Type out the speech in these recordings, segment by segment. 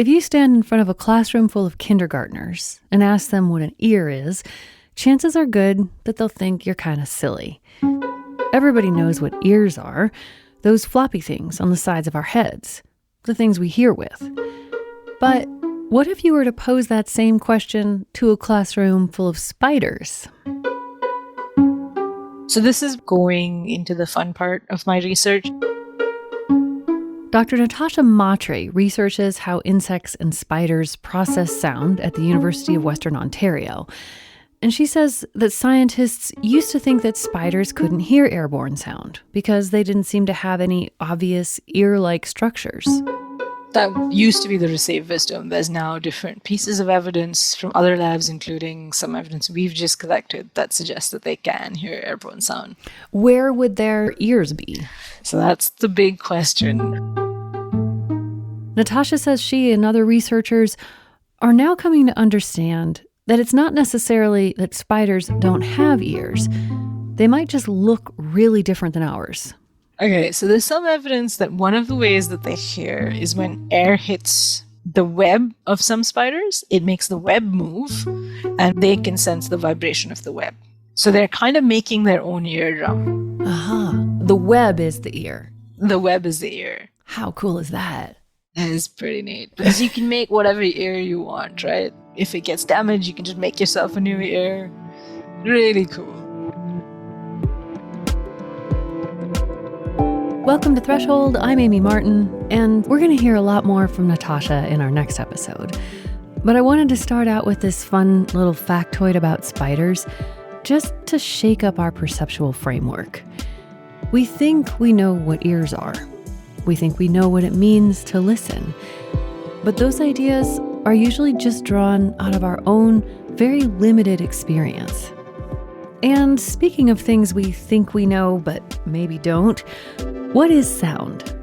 If you stand in front of a classroom full of kindergartners and ask them what an ear is, chances are good that they'll think you're kind of silly. Everybody knows what ears are, those floppy things on the sides of our heads, the things we hear with. But what if you were to pose that same question to a classroom full of spiders? So this is going into the fun part of my research. Dr. Natasha Matre researches how insects and spiders process sound at the University of Western Ontario. And she says that scientists used to think that spiders couldn't hear airborne sound because they didn't seem to have any obvious ear-like structures. That used to be the received wisdom. There's now different pieces of evidence from other labs, including some evidence we've just collected, that suggests that they can hear airborne sound. Where would their ears be? So that's the big question. Natasha says she and other researchers are now coming to understand that it's not necessarily that spiders don't have ears. They might just look really different than ours. Okay, so there's some evidence that one of the ways that they hear is when air hits the web of some spiders, it makes the web move, and they can sense the vibration of the web. So they're kind of making their own eardrum. The web is the ear. The web is the ear. How cool is that? That is pretty neat. Because you can make whatever ear you want, right? If it gets damaged, you can just make yourself a new ear. Really cool. Welcome to Threshold. I'm Amy Martin, and we're going to hear a lot more from Natasha in our next episode. But I wanted to start out with this fun little factoid about spiders, just to shake up our perceptual framework. We think we know what ears are. We think we know what it means to listen. But those ideas are usually just drawn out of our own very limited experience. And speaking of things we think we know but maybe don't, what is sound?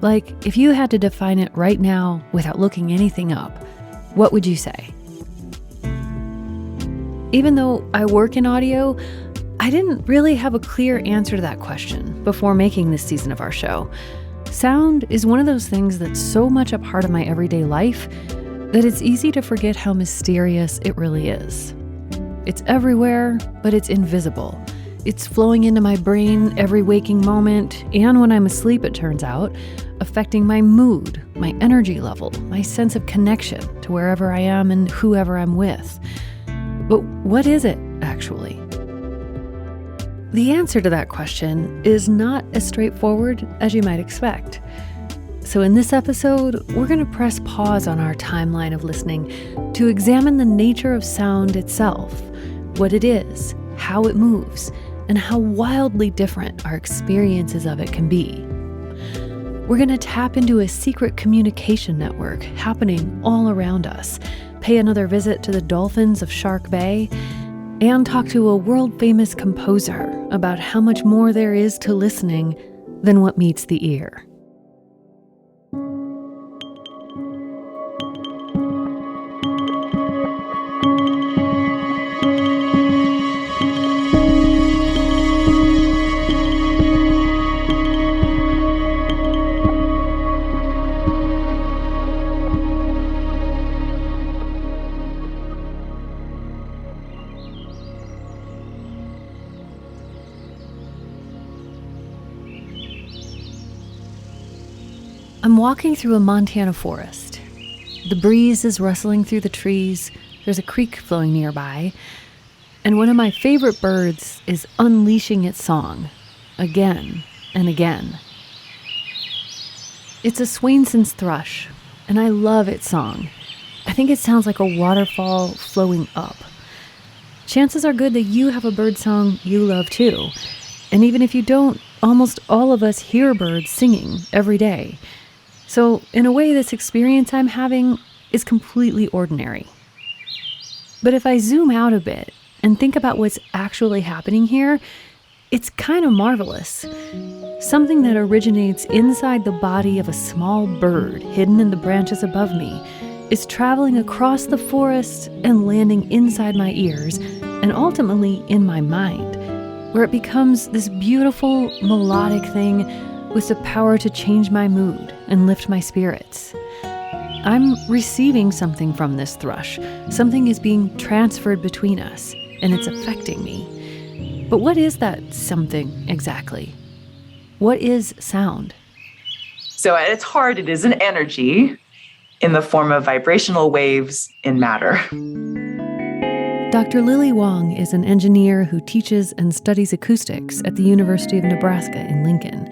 Like, if you had to define it right now without looking anything up, what would you say? Even though I work in audio, I didn't really have a clear answer to that question before making this season of our show. Sound is one of those things that's so much a part of my everyday life that it's easy to forget how mysterious it really is. It's everywhere, but it's invisible. It's flowing into my brain every waking moment, and when I'm asleep, it turns out, affecting my mood, my energy level, my sense of connection to wherever I am and whoever I'm with. But what is it, actually? The answer to that question is not as straightforward as you might expect. So in this episode, we're going to press pause on our timeline of listening to examine the nature of sound itself, what it is, how it moves, and how wildly different our experiences of it can be. We're going to tap into a secret communication network happening all around us, pay another visit to the dolphins of Shark Bay, and talk to a world-famous composer about how much more there is to listening than what meets the ear. I'm walking through a Montana forest. The breeze is rustling through the trees, there's a creek flowing nearby, and one of my favorite birds is unleashing its song, again and again. It's a Swainson's thrush, and I love its song. I think it sounds like a waterfall flowing up. Chances are good that you have a bird song you love too, and even if you don't, almost all of us hear birds singing every day. So, in a way, this experience I'm having is completely ordinary. But if I zoom out a bit and think about what's actually happening here, it's kind of marvelous. Something that originates inside the body of a small bird hidden in the branches above me is traveling across the forest and landing inside my ears and ultimately in my mind, where it becomes this beautiful, melodic thing with the power to change my mood and lift my spirits. I'm receiving something from this thrush. Something is being transferred between us, and it's affecting me. But what is that something exactly? What is sound? So at its heart, it is an energy in the form of vibrational waves in matter. Dr. Lily Wong is an engineer who teaches and studies acoustics at the University of Nebraska in Lincoln.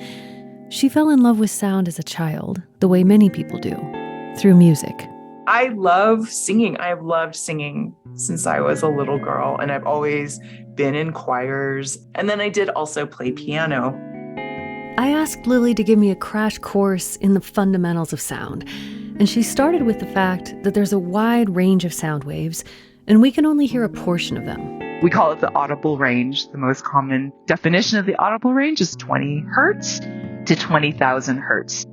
She fell in love with sound as a child, the way many people do, through music. I love singing. I've loved singing since I was a little girl, and I've always been in choirs. And then I did also play piano. I asked Lily to give me a crash course in the fundamentals of sound, and she started with the fact that there's a wide range of sound waves, and we can only hear a portion of them. We call it the audible range. The most common definition of the audible range is 20 hertz to 20,000 hertz.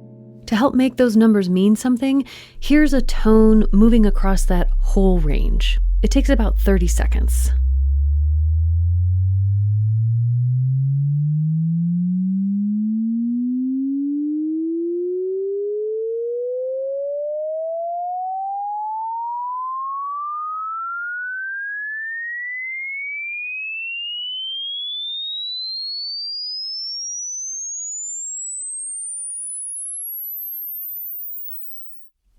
To help make those numbers mean something, here's a tone moving across that whole range. It takes about 30 seconds.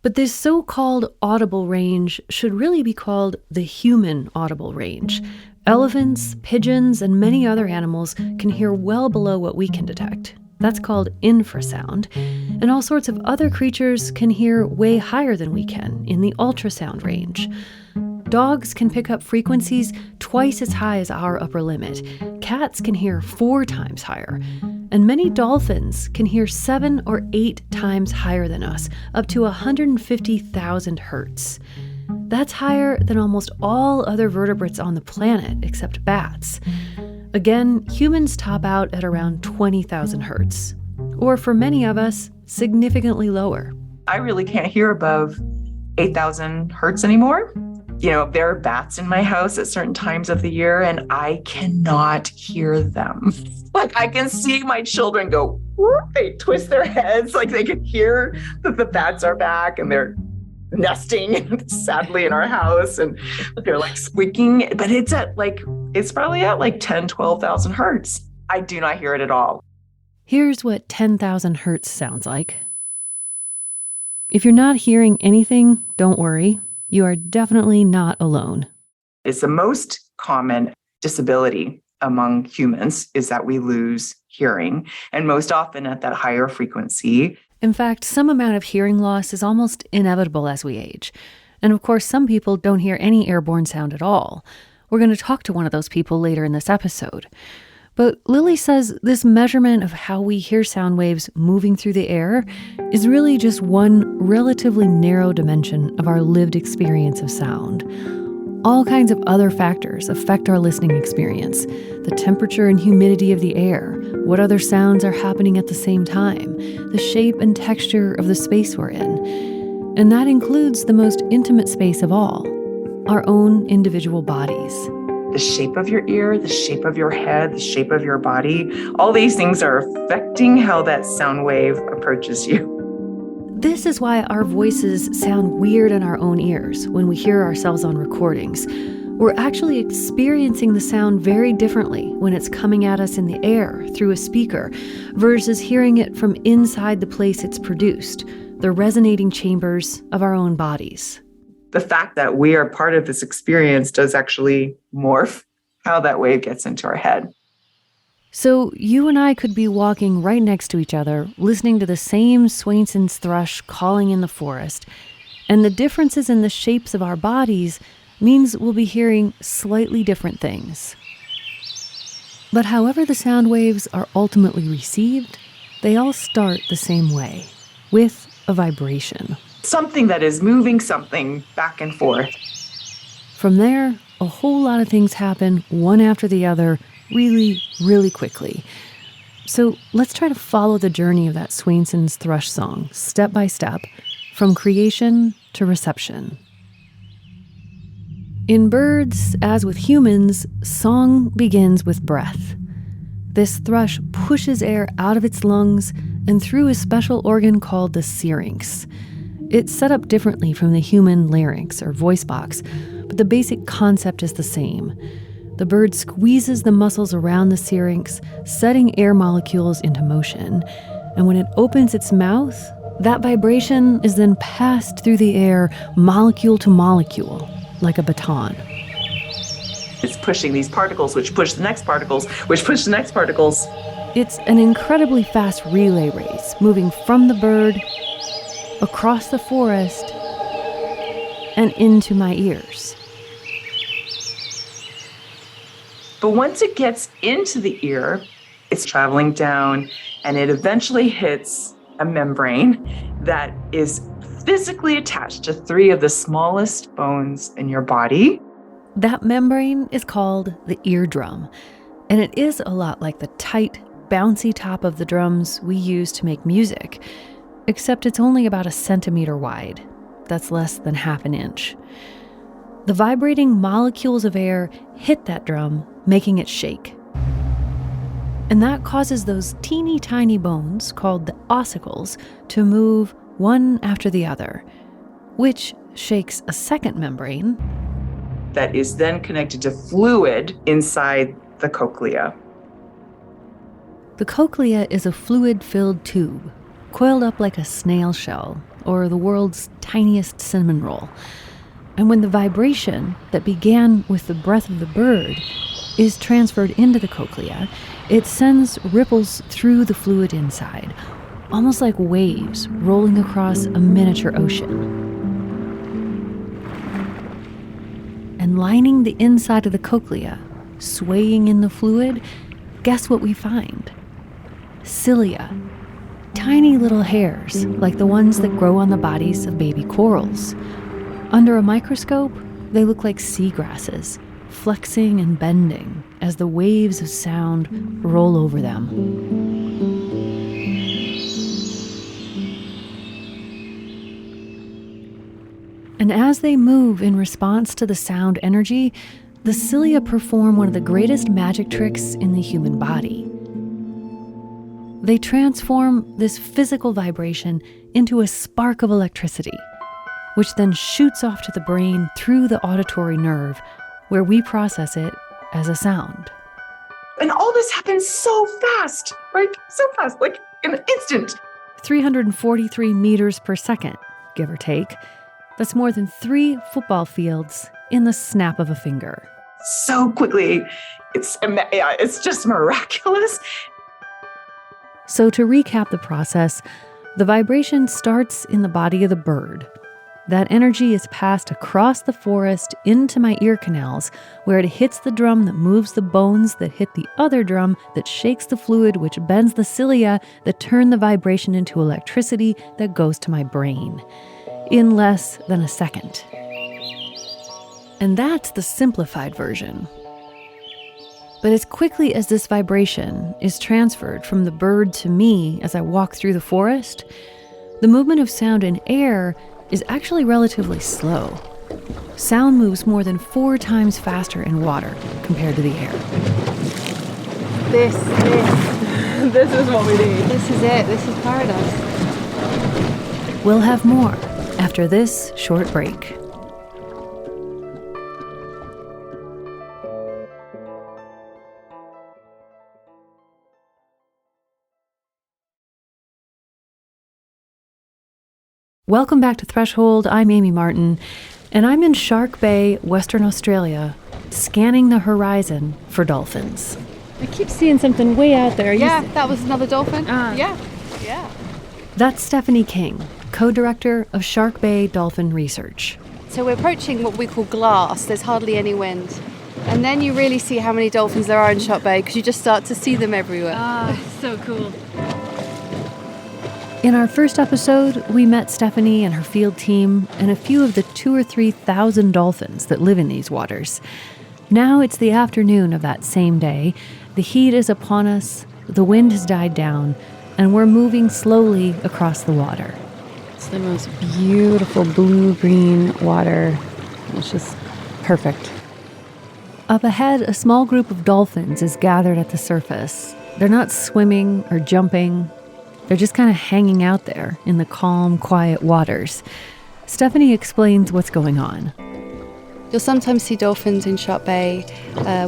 But this so-called audible range should really be called the human audible range. Elephants, pigeons, and many other animals can hear well below what we can detect. That's called infrasound. And all sorts of other creatures can hear way higher than we can, in the ultrasound range. Dogs can pick up frequencies twice as high as our upper limit. Cats can hear 4 times higher. And many dolphins can hear 7 or 8 times higher than us, up to 150,000 hertz. That's higher than almost all other vertebrates on the planet, except bats. Again, humans top out at around 20,000 hertz. Or for many of us, significantly lower. I really can't hear above 8,000 hertz anymore. You know, there are bats in my house at certain times of the year, and I cannot hear them. Like, I can see my children go, whoop, they twist their heads, like they can hear that the bats are back and they're nesting sadly in our house, and they're like squeaking, but it's probably at like 10, 12,000 hertz. I do not hear it at all. Here's what 10,000 hertz sounds like. If you're not hearing anything, don't worry. You are definitely not alone. It's the most common disability among humans is that we lose hearing, and most often at that higher frequency. In fact, some amount of hearing loss is almost inevitable as we age. And of course, some people don't hear any airborne sound at all. We're going to talk to one of those people later in this episode. But Lily says this measurement of how we hear sound waves moving through the air is really just one relatively narrow dimension of our lived experience of sound. All kinds of other factors affect our listening experience: the temperature and humidity of the air, what other sounds are happening at the same time, the shape and texture of the space we're in. And that includes the most intimate space of all, our own individual bodies. The shape of your ear, the shape of your head, the shape of your body, all these things are affecting how that sound wave approaches you. This is why our voices sound weird in our own ears when we hear ourselves on recordings. We're actually experiencing the sound very differently when it's coming at us in the air through a speaker versus hearing it from inside the place it's produced, the resonating chambers of our own bodies. The fact that we are part of this experience does actually morph how that wave gets into our head. So you and I could be walking right next to each other, listening to the same Swainson's thrush calling in the forest, and the differences in the shapes of our bodies means we'll be hearing slightly different things. But however the sound waves are ultimately received, they all start the same way, with a vibration. Something that is moving something back and forth. From there, a whole lot of things happen, one after the other, really, really quickly. So let's try to follow the journey of that Swainson's thrush song, step by step, from creation to reception. In birds, as with humans, song begins with breath. This thrush pushes air out of its lungs and through a special organ called the syrinx. It's set up differently from the human larynx or voice box, but the basic concept is the same. The bird squeezes the muscles around the syrinx, setting air molecules into motion. And when it opens its mouth, that vibration is then passed through the air molecule to molecule, like a baton. It's pushing these particles, which push the next particles, which push the next particles. It's an incredibly fast relay race, moving from the bird, across the forest, and into my ears. But once it gets into the ear, it's traveling down and it eventually hits a membrane that is physically attached to 3 of the smallest bones in your body. That membrane is called the eardrum, and it is a lot like the tight, bouncy top of the drums we use to make music, except it's only about 1 centimeter wide. That's less than half an inch. The vibrating molecules of air hit that drum, making it shake. And that causes those teeny tiny bones, called the ossicles, to move one after the other, which shakes a second membrane that is then connected to fluid inside the cochlea. The cochlea is a fluid-filled tube, coiled up like a snail shell, or the world's tiniest cinnamon roll. And when the vibration that began with the breath of the bird is transferred into the cochlea, it sends ripples through the fluid inside, almost like waves rolling across a miniature ocean. And lining the inside of the cochlea, swaying in the fluid, guess what we find? Cilia. Tiny little hairs, like the ones that grow on the bodies of baby corals. Under a microscope, they look like seagrasses, flexing and bending as the waves of sound roll over them. And as they move in response to the sound energy, the cilia perform one of the greatest magic tricks in the human body. They transform this physical vibration into a spark of electricity, which then shoots off to the brain through the auditory nerve, where we process it as a sound. And all this happens so fast, right? So fast, like in an instant. 343 meters per second, give or take. That's more than 3 football fields in the snap of a finger. So quickly. It's just miraculous. So to recap the process, the vibration starts in the body of the bird. That energy is passed across the forest into my ear canals, where it hits the drum that moves the bones that hit the other drum that shakes the fluid which bends the cilia that turn the vibration into electricity that goes to my brain in less than a second. And that's the simplified version. But as quickly as this vibration is transferred from the bird to me as I walk through the forest, the movement of sound in air is actually relatively slow. Sound moves more than 4 times faster in water compared to the air. This is what we need. This is it. This is paradise. We'll have more after this short break. Welcome back to Threshold. I'm Amy Martin, and I'm in Shark Bay, Western Australia, scanning the horizon for dolphins. I keep seeing something way out there. That was another dolphin. Yeah. That's Stephanie King, co-director of Shark Bay Dolphin Research. So we're approaching what we call glass. There's hardly any wind. And then you really see how many dolphins there are in Shark Bay because you just start to see them everywhere. So cool. In our first episode, we met Stephanie and her field team and a few of the 2,000 or 3,000 dolphins that live in these waters. Now it's the afternoon of that same day. The heat is upon us, the wind has died down, and we're moving slowly across the water. It's the most beautiful blue-green water. It's just perfect. Up ahead, a small group of dolphins is gathered at the surface. They're not swimming or jumping. They're just kind of hanging out there in the calm, quiet waters. Stephanie explains what's going on. You'll sometimes see dolphins in Shark Bay,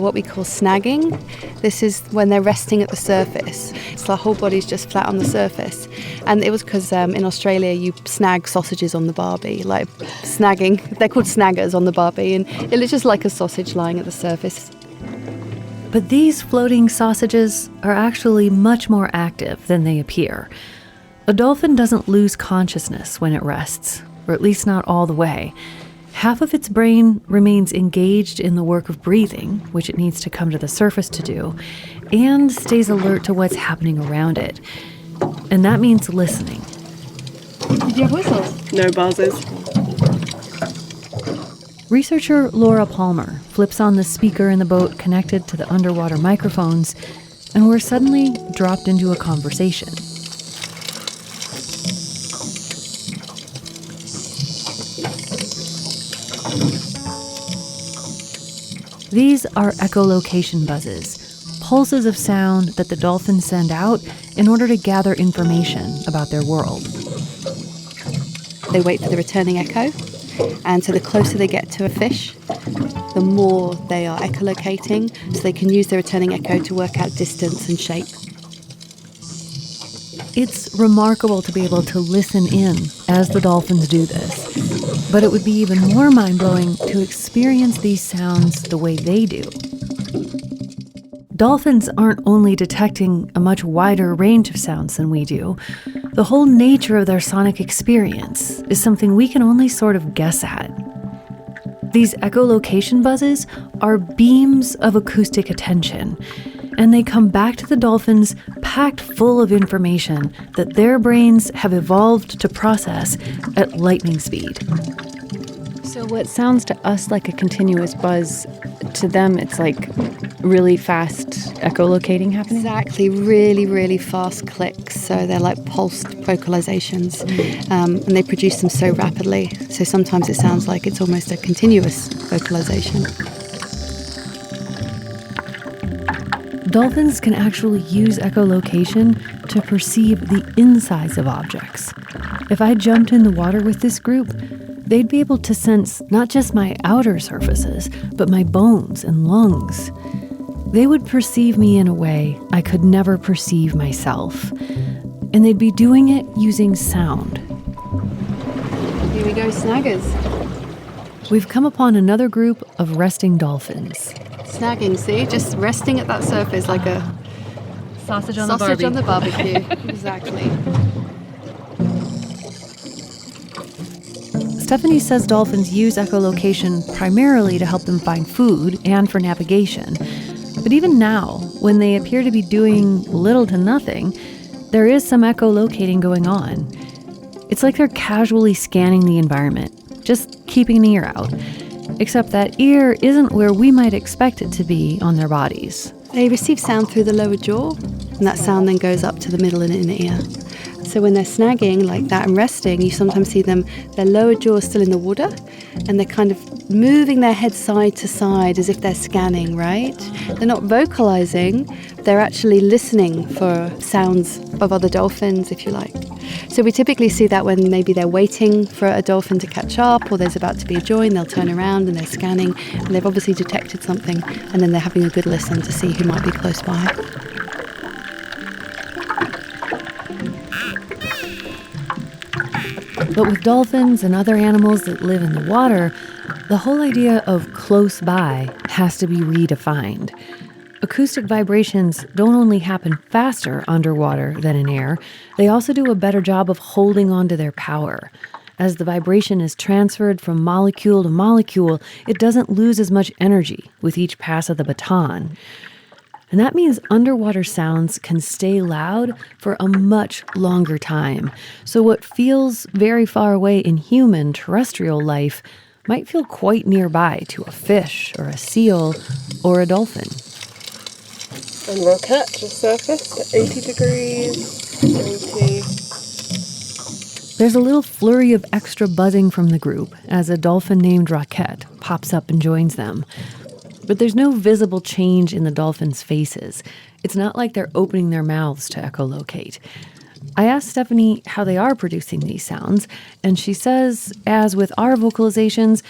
what we call snagging. This is when they're resting at the surface. So their whole body's just flat on the surface. And it was because in Australia you snag sausages on the barbie, like snagging. They're called snaggers on the barbie, and it looks just like a sausage lying at the surface. But these floating sausages are actually much more active than they appear. A dolphin doesn't lose consciousness when it rests, or at least not all the way. Half of its brain remains engaged in the work of breathing, which it needs to come to the surface to do, and stays alert to what's happening around it. And that means listening. Did you have whistles? No buzzers. Researcher Laura Palmer flips on the speaker in the boat connected to the underwater microphones, and we're suddenly dropped into a conversation. These are echolocation buzzes, pulses of sound that the dolphins send out in order to gather information about their world. They wait for the returning echo, and so the closer they get to a fish, the more they are echolocating, so they can use the returning echo to work out distance and shape. It's remarkable to be able to listen in as the dolphins do this. But it would be even more mind-blowing to experience these sounds the way they do. Dolphins aren't only detecting a much wider range of sounds than we do. The whole nature of their sonic experience is something we can only sort of guess at. These echolocation buzzes are beams of acoustic attention, and they come back to the dolphins packed full of information that their brains have evolved to process at lightning speed. So what sounds to us like a continuous buzz, to them it's like really fast echolocating happening? Exactly, really, really fast clicks. So they're like pulsed vocalizations, and they produce them so rapidly. So sometimes it sounds like it's almost a continuous vocalization. Dolphins can actually use echolocation to perceive the insides of objects. If I jumped in the water with this group, they'd be able to sense not just my outer surfaces, but my bones and lungs. They would perceive me in a way I could never perceive myself. And they'd be doing it using sound. Here we go, snaggers. We've come upon another group of resting dolphins. Snagging, see? Just resting at that surface like a Sausage on sausage on the barbecue. Exactly. Stephanie says dolphins use echolocation primarily to help them find food and for navigation. But even now, when they appear to be doing little to nothing, there is some echolocating going on. It's like they're casually scanning the environment, just keeping an ear out. Except that ear isn't where we might expect it to be on their bodies. They receive sound through the lower jaw, and that sound then goes up to the middle and inner ear. So when they're snagging like that and resting, you sometimes see them, their lower jaw is still in the water, and they're kind of moving their head side to side as if they're scanning, right? They're not vocalizing, they're actually listening for sounds of other dolphins, if you like. So we typically see that when maybe they're waiting for a dolphin to catch up, or there's about to be a join, they'll turn around and they're scanning, and they've obviously detected something, and then they're having a good listen to see who might be close by. But with dolphins and other animals that live in the water, the whole idea of close by has to be redefined. Acoustic vibrations don't only happen faster underwater than in air, they also do a better job of holding on to their power. As the vibration is transferred from molecule to molecule, it doesn't lose as much energy with each pass of the baton. And that means underwater sounds can stay loud for a much longer time. So what feels very far away in human terrestrial life might feel quite nearby to a fish or a seal or a dolphin. And rocket just surfaced at 80 degrees, 90. There's a little flurry of extra buzzing from the group as a dolphin named Rocket pops up and joins them. But there's no visible change in the dolphins' faces. It's not like they're opening their mouths to echolocate. I asked Stephanie how they are producing these sounds, and she says, as with our vocalizations,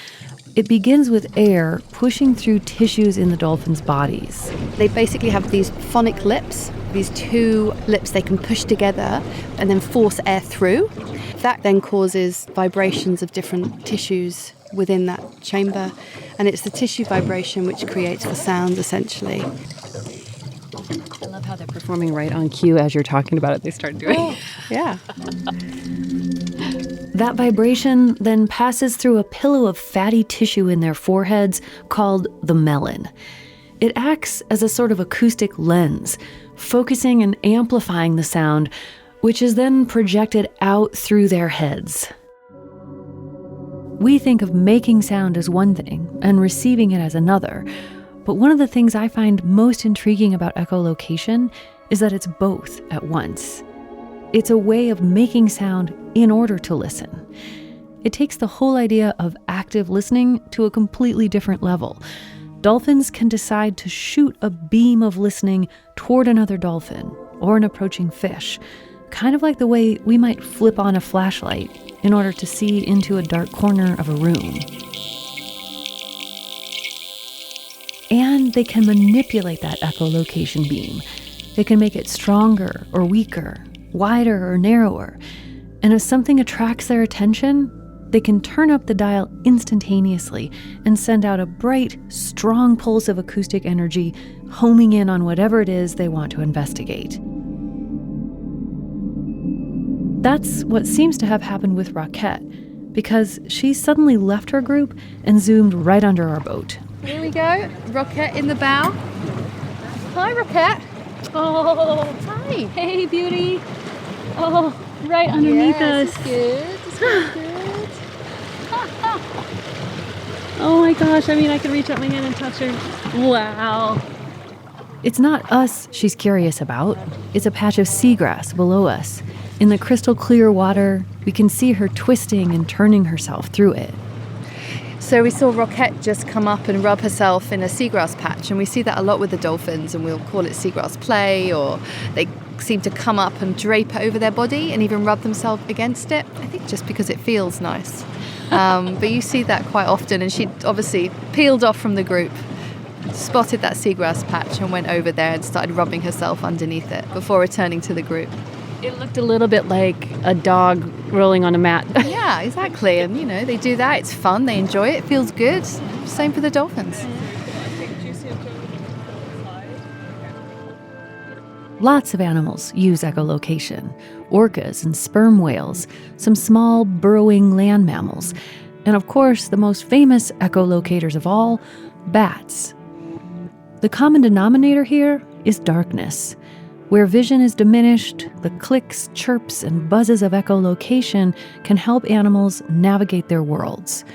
it begins with air pushing through tissues in the dolphins' bodies. They basically have these phonic lips, these two lips they can push together and then force air through. That then causes vibrations of different tissues within that chamber, and it's the tissue vibration which creates the sounds, essentially. I love how they're performing right on cue as you're talking about it. They start doing it. Yeah. That vibration then passes through a pillow of fatty tissue in their foreheads called the melon. It acts as a sort of acoustic lens, focusing and amplifying the sound, which is then projected out through their heads. We think of making sound as one thing and receiving it as another, but one of the things I find most intriguing about echolocation is that it's both at once. It's a way of making sound in order to listen. It takes the whole idea of active listening to a completely different level. Dolphins can decide to shoot a beam of listening toward another dolphin or an approaching fish, kind of like the way we might flip on a flashlight in order to see into a dark corner of a room. And they can manipulate that echolocation beam. They can make it stronger or weaker, wider or narrower. And if something attracts their attention, they can turn up the dial instantaneously and send out a bright, strong pulse of acoustic energy, homing in on whatever it is they want to investigate. That's what seems to have happened with Roquette, because she suddenly left her group and zoomed right under our boat. Here we go. Roquette in the bow. Hi, Roquette. Oh, Hi. hey, beauty. Oh, right underneath us. This is good. This is good. Oh my gosh, I mean, I could reach out my hand and touch her. Wow. It's not us she's curious about. It's a patch of seagrass below us. In the crystal clear water, we can see her twisting and turning herself through it. So we saw Roquette just come up and rub herself in a seagrass patch, and we see that a lot with the dolphins, and we'll call it seagrass play, or they seem to come up and drape over their body and even rub themselves against it, I think just because it feels nice. But you see that quite often, and she obviously peeled off from the group, spotted that seagrass patch and went over there and started rubbing herself underneath it before returning to the group. It looked a little bit like a dog rolling on a mat. Yeah, exactly. And, you know, they do that. It's fun. They enjoy it. It feels good. Same for the dolphins. Lots of animals use echolocation. Orcas and sperm whales, some small burrowing land mammals, and of course, the most famous echolocators of all, bats. The common denominator here is darkness. Where vision is diminished, the clicks, chirps, and buzzes of echolocation can help animals navigate their worlds.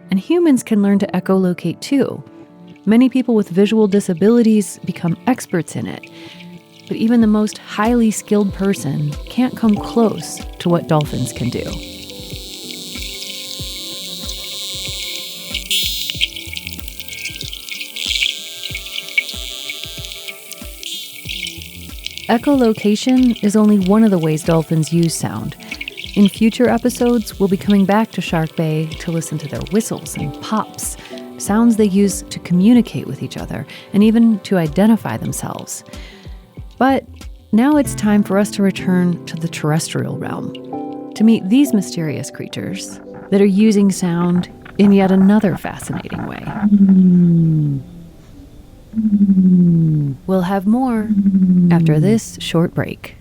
And humans can learn to echolocate too. Many people with visual disabilities become experts in it. But even the most highly skilled person can't come close to what dolphins can do. Echolocation is only one of the ways dolphins use sound. In future episodes, we'll be coming back to Shark Bay to listen to their whistles and pops, sounds they use to communicate with each other and even to identify themselves. But now it's time for us to return to the terrestrial realm, to meet these mysterious creatures that are using sound in yet another fascinating way. We'll have more after this short break.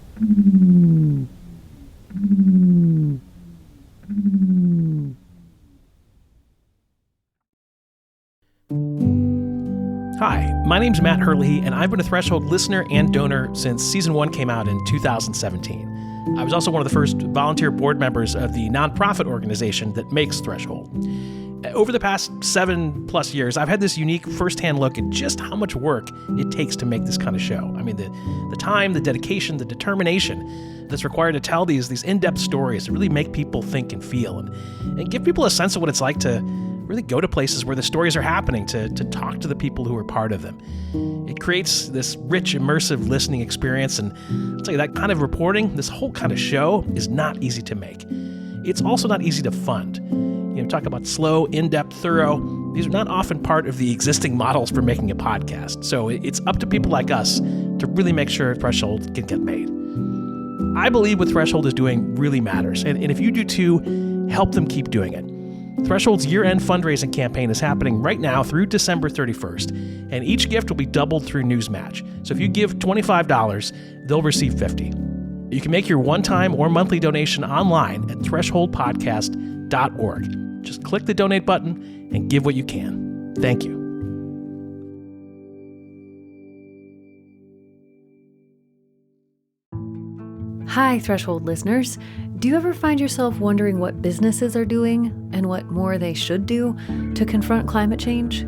Hi, my name's Matt Hurley, and I've been a Threshold listener and donor since Season 1 came out in 2017. I was also one of the first volunteer board members of the nonprofit organization that makes Threshold. Over the past 7+ years, I've had this unique firsthand look at just how much work it takes to make this kind of show. I mean, the time, the dedication, the determination that's required to tell these in-depth stories that really make people think and feel and give people a sense of what it's like to really go to places where the stories are happening to talk to the people who are part of them. It creates this rich, immersive listening experience, and I'll tell you, that kind of reporting, this whole kind of show, is not easy to make. It's also not easy to fund. Talk about slow, in-depth, thorough. These are not often part of the existing models for making a podcast, so it's up to people like us to really make sure Threshold can get made. I believe what Threshold is doing really matters, and if you do too, help them keep doing it. Threshold's year-end fundraising campaign is happening right now through December 31st, and each gift will be doubled through Newsmatch. So if you give $25, they'll receive $50. You can make your one-time or monthly donation online at thresholdpodcast.org. Just click the donate button and give what you can. Thank you. Hi, Threshold listeners. Do you ever find yourself wondering what businesses are doing and what more they should do to confront climate change?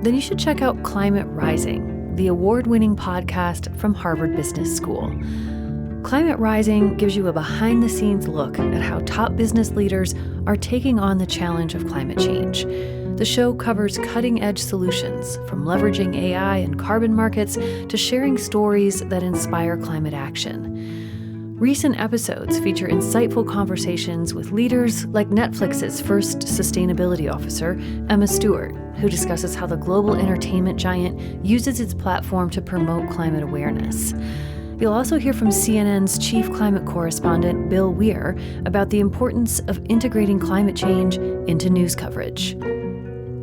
Then you should check out Climate Rising, the award-winning podcast from Harvard Business School. Climate Rising gives you a behind-the-scenes look at how top business leaders are taking on the challenge of climate change. The show covers cutting-edge solutions, from leveraging AI and carbon markets to sharing stories that inspire climate action. Recent episodes feature insightful conversations with leaders like Netflix's first sustainability officer, Emma Stewart, who discusses how the global entertainment giant uses its platform to promote climate awareness. You'll also hear from CNN's chief climate correspondent, Bill Weir, about the importance of integrating climate change into news coverage.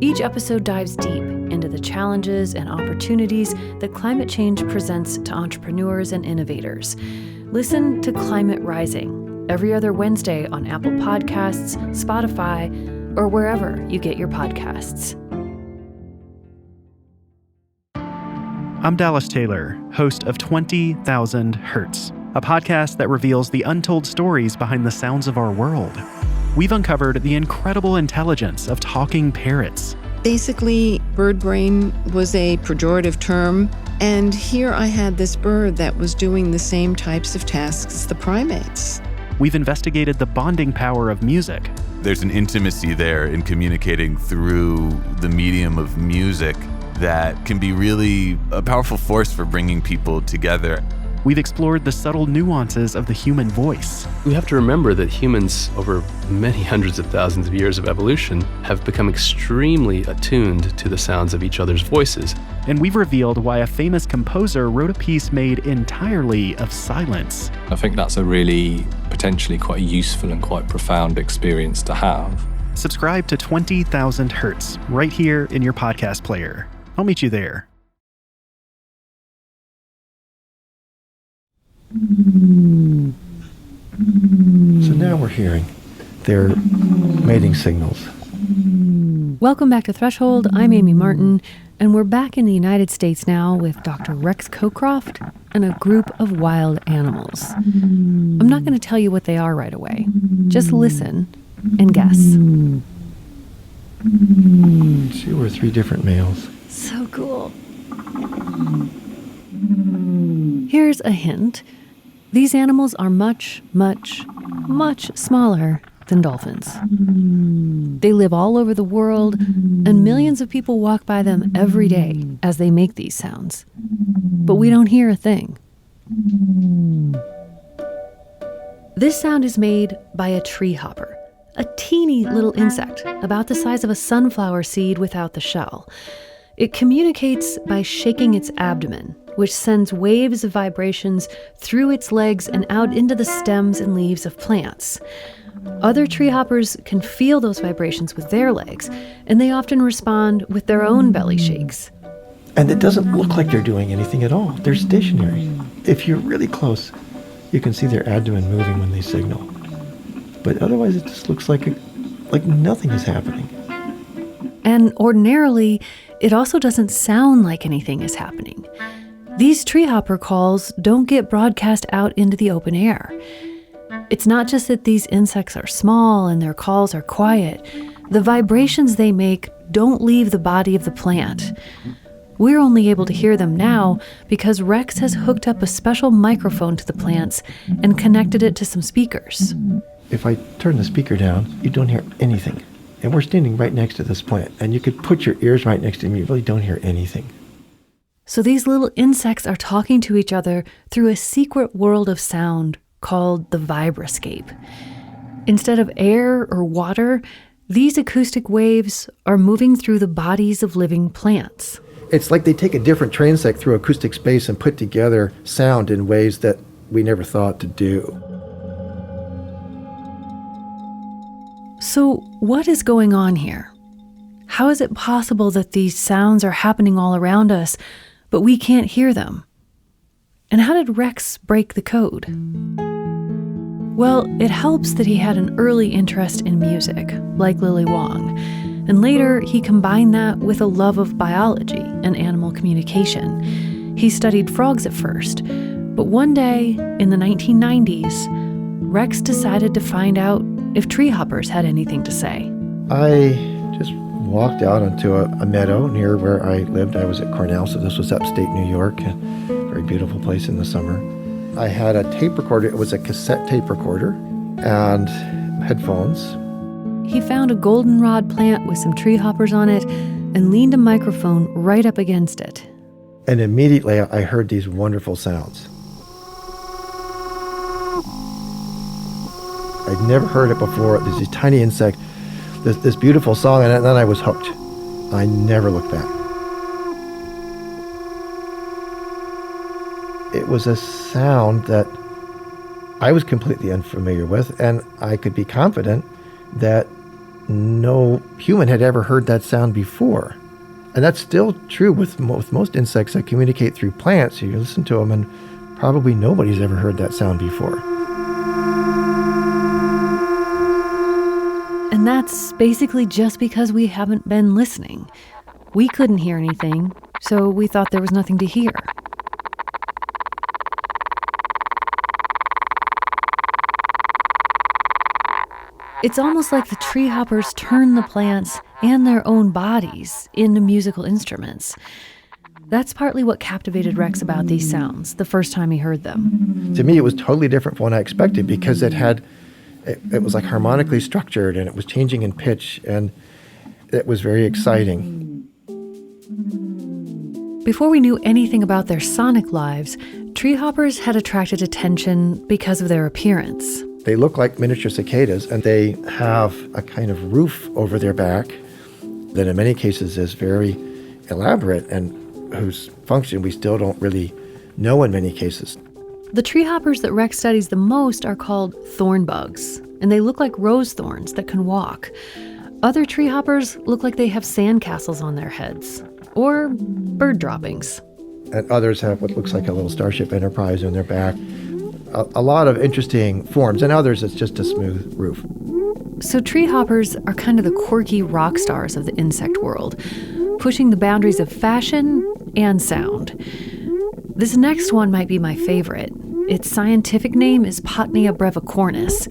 Each episode dives deep into the challenges and opportunities that climate change presents to entrepreneurs and innovators. Listen to Climate Rising every other Wednesday on Apple Podcasts, Spotify, or wherever you get your podcasts. I'm Dallas Taylor, host of 20,000 Hertz, a podcast that reveals the untold stories behind the sounds of our world. We've uncovered the incredible intelligence of talking parrots. Basically, bird brain was a pejorative term, and here I had this bird that was doing the same types of tasks as the primates. We've investigated the bonding power of music. There's an intimacy there in communicating through the medium of music that can be really a powerful force for bringing people together. We've explored the subtle nuances of the human voice. We have to remember that humans, over many hundreds of thousands of years of evolution, have become extremely attuned to the sounds of each other's voices. And we've revealed why a famous composer wrote a piece made entirely of silence. I think that's a really potentially quite useful and quite profound experience to have. Subscribe to 20,000 Hertz right here in your podcast player. I'll meet you there. So now we're hearing their mating signals. Welcome back to Threshold. I'm Amy Martin, and we're back in the United States now with Dr. Rex Cockcroft and a group of wild animals. I'm not going to tell you what they are right away. Just listen and guess. See, we're 3 different males. So cool. Here's a hint. These animals are much, much, much smaller than dolphins. They live all over the world, and millions of people walk by them every day as they make these sounds. But we don't hear a thing. This sound is made by a tree hopper, a teeny little insect about the size of a sunflower seed without the shell. It communicates by shaking its abdomen, which sends waves of vibrations through its legs and out into the stems and leaves of plants. Other tree hoppers can feel those vibrations with their legs, and they often respond with their own belly shakes. And it doesn't look like they're doing anything at all. They're stationary. If you're really close, you can see their abdomen moving when they signal. But otherwise, it just looks like nothing is happening. And ordinarily, it also doesn't sound like anything is happening. These tree hopper calls don't get broadcast out into the open air. It's not just that these insects are small and their calls are quiet. The vibrations they make don't leave the body of the plant. We're only able to hear them now because Rex has hooked up a special microphone to the plants and connected it to some speakers. If I turn the speaker down, you don't hear anything. And we're standing right next to this plant. And you could put your ears right next to them. You really don't hear anything. So these little insects are talking to each other through a secret world of sound called the vibroscape. Instead of air or water, these acoustic waves are moving through the bodies of living plants. It's like they take a different transect through acoustic space and put together sound in ways that we never thought to do. So what is going on here? How is it possible that these sounds are happening all around us, but we can't hear them? And how did Rex break the code? Well, it helps that he had an early interest in music, like Lily Wong, and later he combined that with a love of biology and animal communication. He studied frogs at first, but one day in the 1990s, Rex decided to find out if treehoppers had anything to say. I just walked out onto a meadow near where I lived. I was at Cornell, so this was upstate New York, a very beautiful place in the summer. I had a tape recorder. It was a cassette tape recorder and headphones. He found a goldenrod plant with some treehoppers on it and leaned a microphone right up against it. And immediately I heard these wonderful sounds. I'd never heard it before. There's these tiny insects, this beautiful song, and then I was hooked. I never looked back. It was a sound that I was completely unfamiliar with, and I could be confident that no human had ever heard that sound before. And that's still true with most insects that communicate through plants. You listen to them, and probably nobody's ever heard that sound before. And that's basically just because we haven't been listening. We couldn't hear anything, so we thought there was nothing to hear. It's almost like the treehoppers turn the plants and their own bodies into musical instruments. That's partly what captivated Rex about these sounds the first time he heard them. To me, it was totally different from what I expected because it was like harmonically structured and it was changing in pitch, and it was very exciting. Before we knew anything about their sonic lives, treehoppers had attracted attention because of their appearance. They look like miniature cicadas, and they have a kind of roof over their back that in many cases is very elaborate and whose function we still don't really know in many cases. The treehoppers that Rex studies the most are called thorn bugs, and they look like rose thorns that can walk. Other treehoppers look like they have sandcastles on their heads, or bird droppings. And others have what looks like a little Starship Enterprise on their back. A lot of interesting forms, and others it's just a smooth roof. So treehoppers are kind of the quirky rock stars of the insect world, pushing the boundaries of fashion and sound. This next one might be my favorite. Its scientific name is Potnia brevicornis,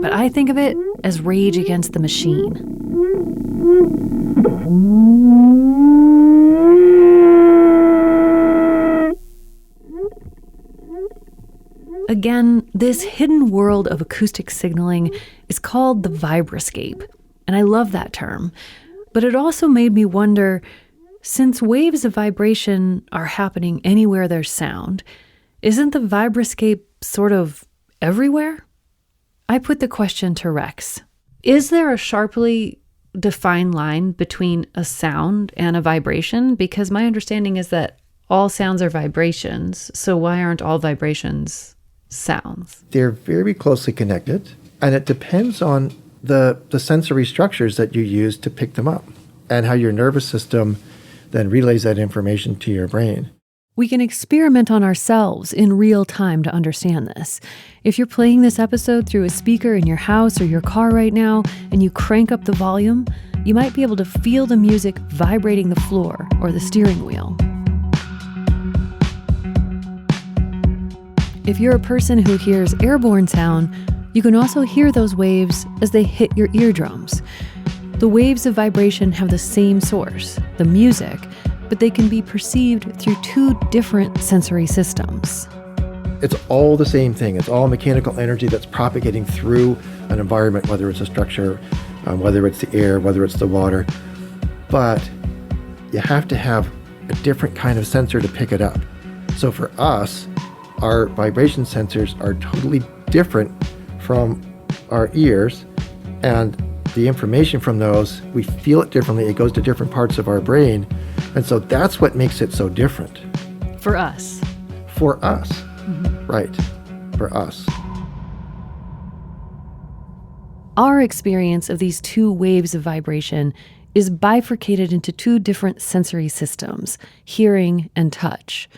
but I think of it as Rage Against the Machine. Again, this hidden world of acoustic signaling is called the vibroscape, and I love that term. But it also made me wonder, since waves of vibration are happening anywhere there's sound, isn't the vibroscape sort of everywhere? I put the question to Rex. Is there a sharply defined line between a sound and a vibration? Because my understanding is that all sounds are vibrations, so why aren't all vibrations sounds? They're very closely connected, and it depends on the sensory structures that you use to pick them up and how your nervous system then relays that information to your brain. We can experiment on ourselves in real time to understand this. If you're playing this episode through a speaker in your house or your car right now and you crank up the volume, you might be able to feel the music vibrating the floor or the steering wheel. If you're a person who hears airborne sound, you can also hear those waves as they hit your eardrums. The waves of vibration have the same source, the music, but they can be perceived through two different sensory systems. It's all the same thing. It's all mechanical energy that's propagating through an environment, whether it's a structure whether it's the air, whether it's the water. But you have to have a different kind of sensor to pick it up. So for us, our vibration sensors are totally different from our ears, and the information from those, we feel it differently. It goes to different parts of our brain. And so that's what makes it so different. For us. For us. Right. For us. Our experience of these two waves of vibration is bifurcated into two different sensory systems, hearing and touch.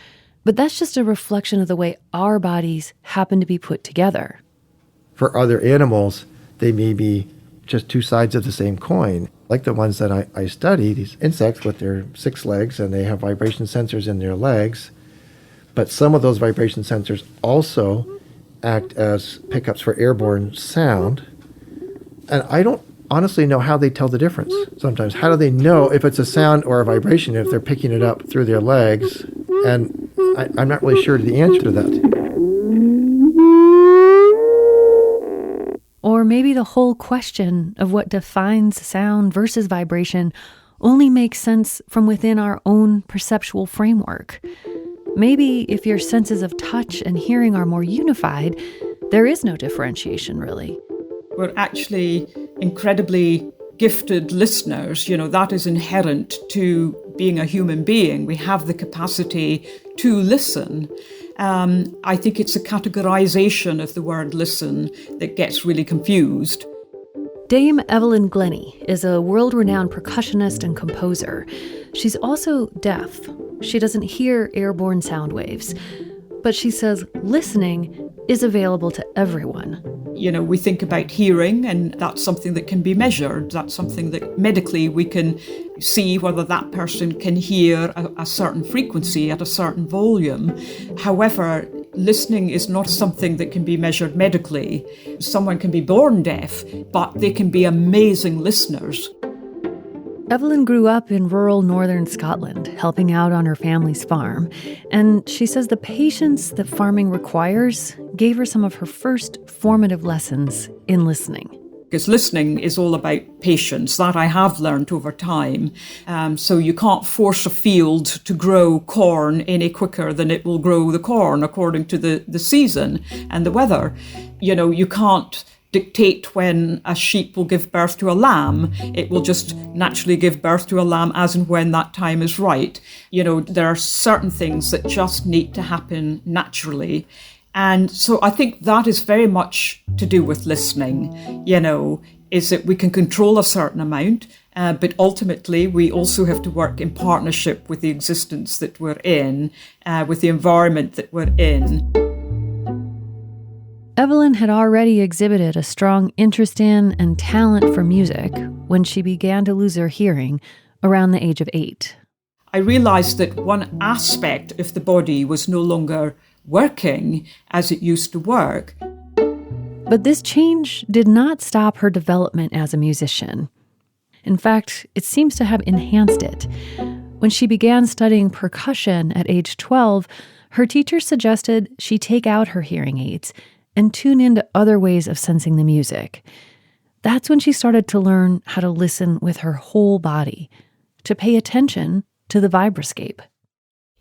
But that's just a reflection of the way our bodies happen to be put together. For other animals, they may be just two sides of the same coin. Like the ones that I study, these insects with their 6 legs, and they have vibration sensors in their legs. But some of those vibration sensors also act as pickups for airborne sound. And I don't honestly know how they tell the difference sometimes. How do they know if it's a sound or a vibration if they're picking it up through their legs? And I'm not really sure the answer to that. Or maybe the whole question of what defines sound versus vibration only makes sense from within our own perceptual framework. Maybe if your senses of touch and hearing are more unified, there is no differentiation, really. We're actually incredibly gifted listeners. You know, that is inherent to being a human being. We have the capacity to listen. I think it's a categorization of the word listen that gets really confused. Dame Evelyn Glennie is a world-renowned percussionist and composer. She's also deaf. She doesn't hear airborne sound waves. But she says listening is available to everyone. You know, we think about hearing, and that's something that can be measured. That's something that medically we can see whether that person can hear a certain frequency at a certain volume. However, listening is not something that can be measured medically. Someone can be born deaf, but they can be amazing listeners. Evelyn grew up in rural northern Scotland, helping out on her family's farm. And she says the patience that farming requires gave her some of her first formative lessons in listening. Because listening is all about patience. That I have learned over time. So you can't force a field to grow corn any quicker than it will grow the corn according to the season and the weather. You know, you can't dictate when a sheep will give birth to a lamb. It will just naturally give birth to a lamb as and when that time is right. You know, there are certain things that just need to happen naturally. And so I think that is very much to do with listening, you know, is that we can control a certain amount, but ultimately we also have to work in partnership with the existence that we're in, with the environment that we're in. Evelyn had already exhibited a strong interest in and talent for music when she began to lose her hearing around the age of 8. I realized that one aspect of the body was no longer working as it used to work. But this change did not stop her development as a musician. In fact, it seems to have enhanced it. When she began studying percussion at age 12, her teacher suggested she take out her hearing aids and tune into other ways of sensing the music. That's when she started to learn how to listen with her whole body, to pay attention to the vibroscape.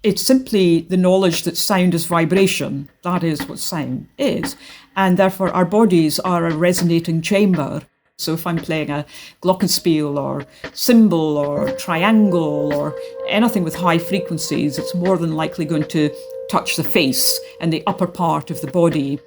It's simply the knowledge that sound is vibration. That is what sound is. And therefore our bodies are a resonating chamber. So if I'm playing a glockenspiel or cymbal or triangle or anything with high frequencies, it's more than likely going to touch the face and the upper part of the body.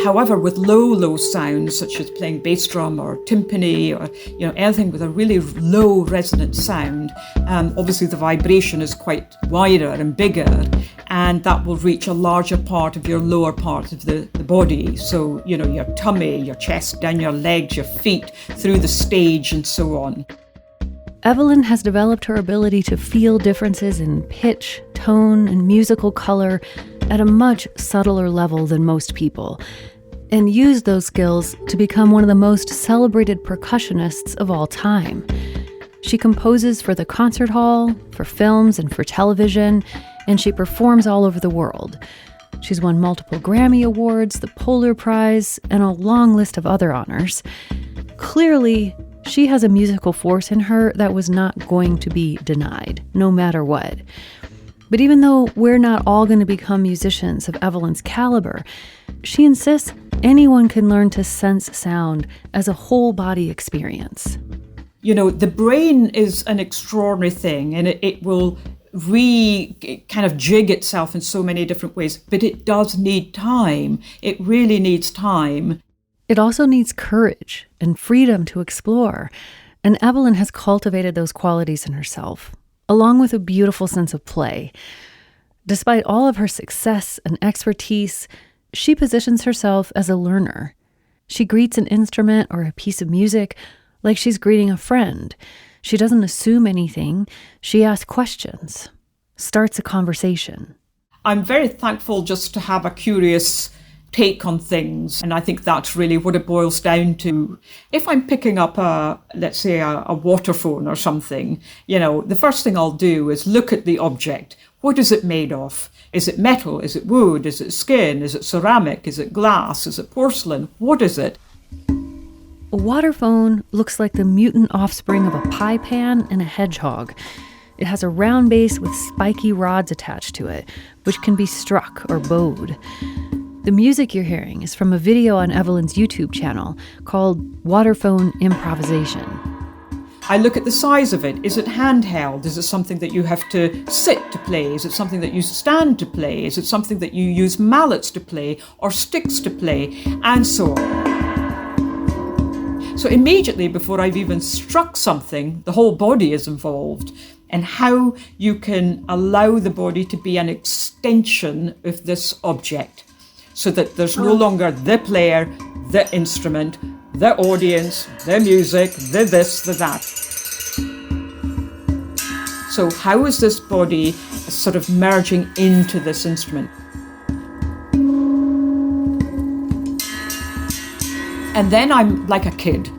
However, with low sounds, such as playing bass drum or timpani or anything with a really low resonant sound, obviously the vibration is quite wider and bigger, and that will reach a larger part of your lower part of the body. So, your tummy, your chest, down your legs, your feet, through the stage, and so on. Evelyn has developed her ability to feel differences in pitch, tone, and musical color at a much subtler level than most people, and used those skills to become one of the most celebrated percussionists of all time. She composes for the concert hall, for films, and for television, and she performs all over the world. She's won multiple Grammy Awards, the Polar Prize, and a long list of other honors. Clearly, she has a musical force in her that was not going to be denied, no matter what. But even though we're not all going to become musicians of Evelyn's caliber, she insists anyone can learn to sense sound as a whole body experience. You know, the brain is an extraordinary thing, and it will kind of jig itself in so many different ways, but it does need time. It really needs time. It also needs courage and freedom to explore, and Evelyn has cultivated those qualities in herself, along with a beautiful sense of play. Despite all of her success and expertise, she positions herself as a learner. She greets an instrument or a piece of music like she's greeting a friend. She doesn't assume anything. She asks questions, starts a conversation. I'm very thankful just to have a curious take on things. And I think that's really what it boils down to. If I'm picking up let's say a water phone or something, the first thing I'll do is look at the object. What is it made of? Is it metal? Is it wood? Is it skin? Is it ceramic? Is it glass? Is it porcelain? What is it? A water phone looks like the mutant offspring of a pie pan and a hedgehog. It has a round base with spiky rods attached to it, which can be struck or bowed. The music you're hearing is from a video on Evelyn's YouTube channel called Waterphone Improvisation. I look at the size of it. Is it handheld? Is it something that you have to sit to play? Is it something that you stand to play? Is it something that you use mallets to play or sticks to play? And so on. So immediately before I've even struck something, the whole body is involved, and how you can allow the body to be an extension of this object so that there's no longer the player, the instrument, the audience, the music, the this, the that. So how is this body sort of merging into this instrument? And then I'm like a kid.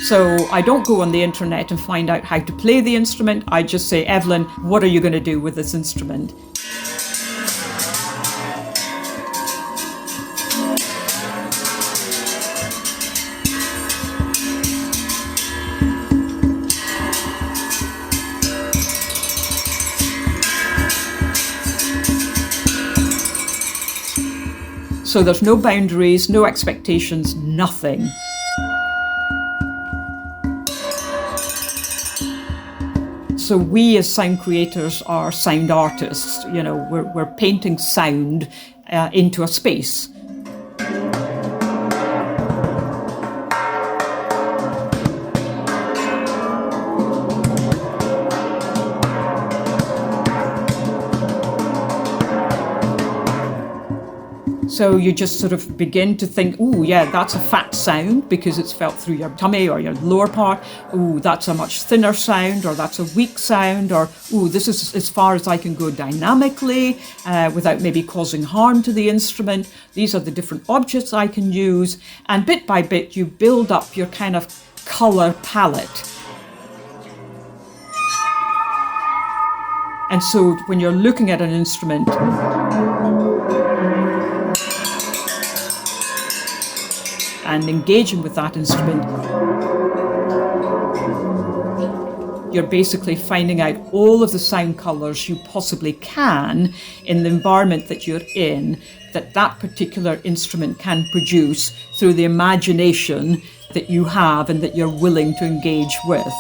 So I don't go on the internet and find out how to play the instrument. I just say, Evelyn, what are you going to do with this instrument? So there's no boundaries, no expectations, nothing. So we as sound creators are sound artists. We're painting sound into a space. So you just sort of begin to think, oh yeah, that's a fat sound because it's felt through your tummy or your lower part. Oh, that's a much thinner sound, or that's a weak sound, or oh, this is as far as I can go dynamically without maybe causing harm to the instrument. These are the different objects I can use. And bit by bit, you build up your kind of colour palette. And so when you're looking at an instrument, and engaging with that instrument, you're basically finding out all of the sound colours you possibly can in the environment that you're in, that particular instrument can produce through the imagination that you have and that you're willing to engage with.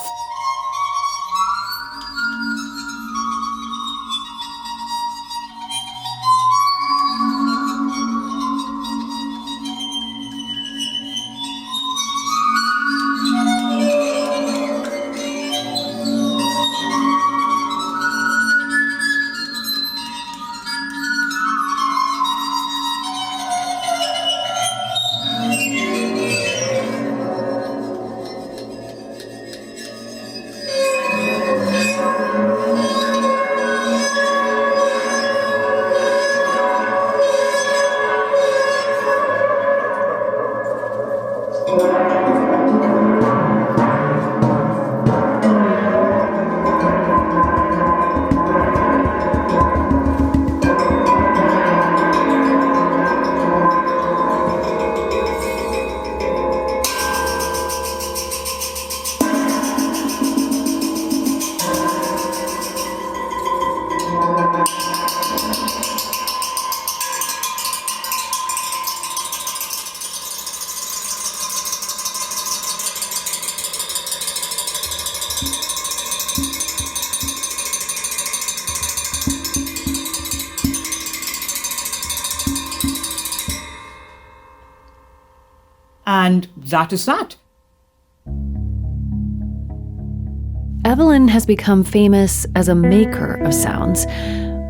And that is that. Evelyn has become famous as a maker of sounds,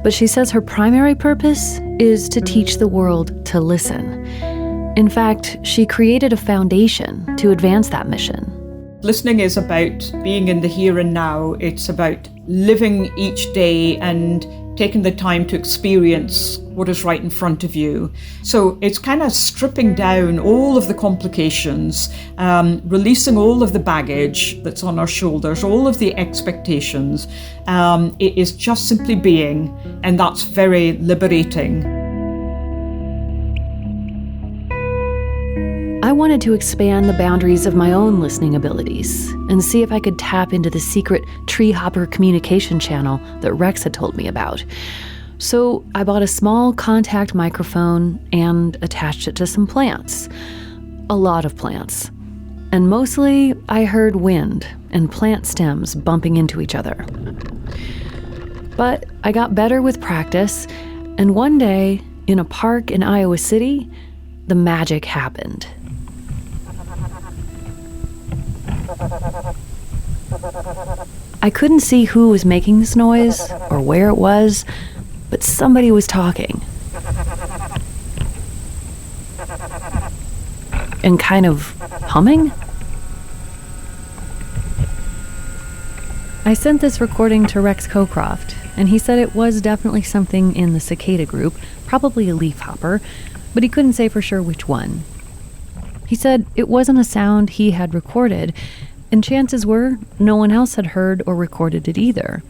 but she says her primary purpose is to teach the world to listen. In fact, she created a foundation to advance that mission. Listening is about being in the here and now. It's about living each day and taking the time to experience what is right in front of you. So it's kind of stripping down all of the complications, releasing all of the baggage that's on our shoulders, all of the expectations. It is just simply being, and that's very liberating. I wanted to expand the boundaries of my own listening abilities and see if I could tap into the secret tree hopper communication channel that Rex had told me about. So I bought a small contact microphone and attached it to some plants. A lot of plants. And mostly I heard wind and plant stems bumping into each other. But I got better with practice, and one day, in a park in Iowa City, the magic happened. I couldn't see who was making this noise or where it was, but somebody was talking. And kind of humming? I sent this recording to Rex Cocroft, and he said it was definitely something in the cicada group, probably a leafhopper, but he couldn't say for sure which one. He said it wasn't a sound he had recorded, and chances were no one else had heard or recorded it either,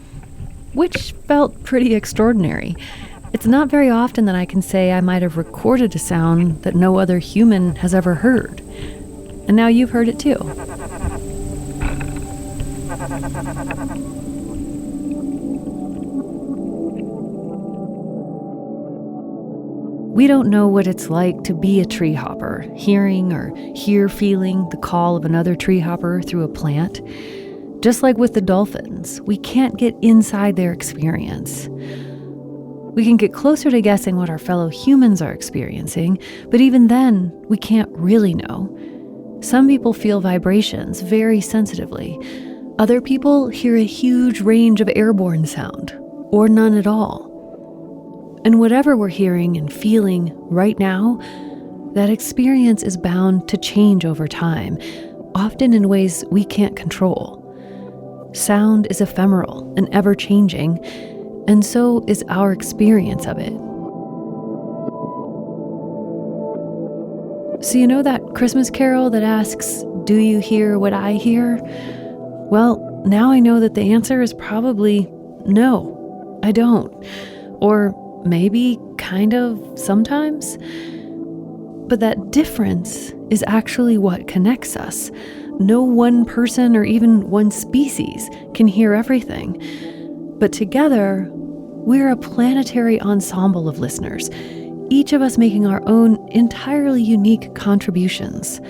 which felt pretty extraordinary. It's not very often that I can say I might have recorded a sound that no other human has ever heard. And now you've heard it too. We don't know what it's like to be a tree hopper, hearing or feeling the call of another tree hopper through a plant. Just like with the dolphins, we can't get inside their experience. We can get closer to guessing what our fellow humans are experiencing, but even then, we can't really know. Some people feel vibrations very sensitively. Other people hear a huge range of airborne sound, or none at all. And whatever we're hearing and feeling right now, that experience is bound to change over time, often in ways we can't control. Sound is ephemeral and ever-changing, and so is our experience of it. So you know that Christmas carol that asks, "Do you hear what I hear?" Well, now I know that the answer is probably no, I don't. Or maybe, kind of, sometimes. But that difference is actually what connects us. No one person or even one species can hear everything. But together, we're a planetary ensemble of listeners, each of us making our own entirely unique contributions.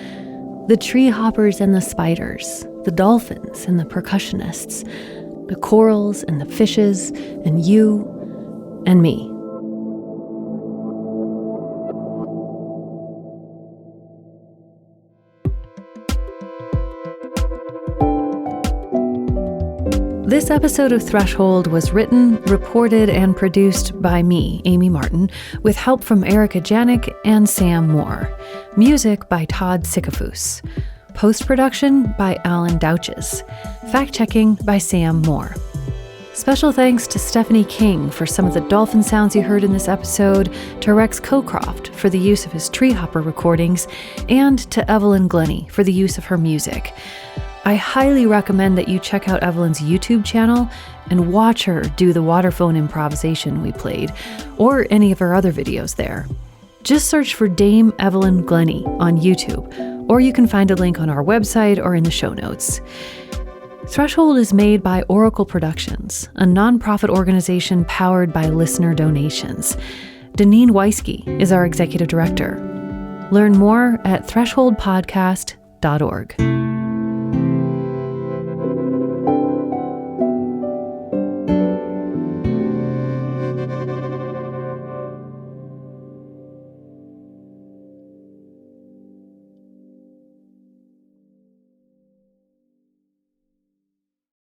The tree hoppers and the spiders, the dolphins and the percussionists, the corals and the fishes, and you and me. This episode of Threshold was written, reported, and produced by me, Amy Martin, with help from Erica Janik and Sam Moore. Music by Todd Sikafus. Post-production by Alan Douches. Fact-checking by Sam Moore. Special thanks to Stephanie King for some of the dolphin sounds you heard in this episode, to Rex Cocroft for the use of his tree hopper recordings, and to Evelyn Glennie for the use of her music. I highly recommend that you check out Evelyn's YouTube channel and watch her do the waterphone improvisation we played, or any of her other videos there. Just search for Dame Evelyn Glennie on YouTube, or you can find a link on our website or in the show notes. Threshold is made by Oracle Productions, a nonprofit organization powered by listener donations. Deneen Weisky is our executive director. Learn more at thresholdpodcast.org.